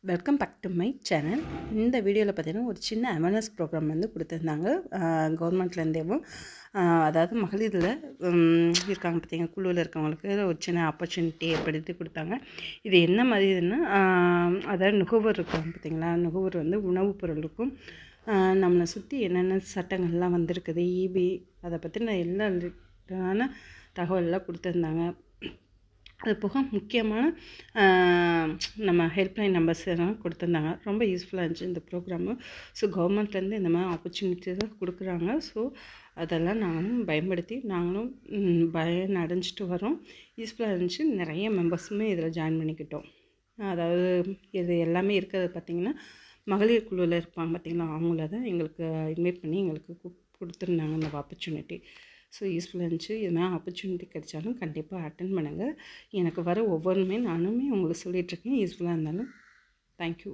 Welcome back to my channel. இந்த வீடியோவில் பார்த்தீங்கன்னா ஒரு சின்ன அவேர்னஸ் ப்ரோக்ராம் வந்து கொடுத்துருந்தாங்க கவர்மெண்ட்லேருந்தேவும். அதாவது மகளிரில் இருக்காங்க பார்த்தீங்கன்னா, குழுவில் இருக்கவங்களுக்கு ஒரு சின்ன ஆப்பர்ச்சுனிட்டி ஏற்படுத்தி கொடுத்தாங்க. இது என்ன மாதிரின்னா, அதாவது நுகர்வோர் இருக்காங்க பார்த்தீங்களா, நுகர்வோர் வந்து உணவுப் பொருளுக்கும் நம்மளை சுற்றி என்னென்ன சட்டங்கள்லாம் வந்திருக்குது, ஈபி அதை பற்றின எல்லா தகவலெல்லாம் கொடுத்துருந்தாங்க. அது போக முக்கியமான நம்ம ஹெல்ப்லைன் நம்பர்ஸ் எல்லாம் கொடுத்துருந்தாங்க. ரொம்ப யூஸ்ஃபுல்லாக இருந்துச்சு இந்த ப்ரோக்ராமு. ஸோ கவர்மெண்ட்லேருந்து இந்த மாதிரி ஆப்பர்ச்சுனிட்டிஸ் கொடுக்குறாங்க. ஸோ அதெல்லாம் நாங்களும் பயன்படுத்தி நாங்களும் பயனடைஞ்சிட்டு வரோம். யூஸ்ஃபுல்லாக இருந்துச்சு. நிறைய மெம்பர்ஸுமே இதில் ஜாயின் பண்ணிக்கிட்டோம். அதாவது இது எல்லாமே இருக்கிறது பார்த்திங்கன்னா, மகளிர் குழுவில் இருப்பாங்க பார்த்திங்களா, அவங்கள தான் எங்களுக்கு இன்வைட் பண்ணி எங்களுக்கு கொடுத்துருந்தாங்க இந்த ஆப்பர்ச்சுனிட்டி. ஸோ யூஸ்ஃபுல்லாக இருந்துச்சு. இது மாதிரி ஆப்பர்ச்சுனிட்டி கிடைச்சாலும் கண்டிப்பாக அட்டன் பண்ணுங்கள். எனக்கு வர ஒவ்வொன்றுமே நானுமே உங்களுக்கு சொல்லிகிட்ருக்கேன். யூஸ்ஃபுல்லாக இருந்தாலும் தேங்க்யூ.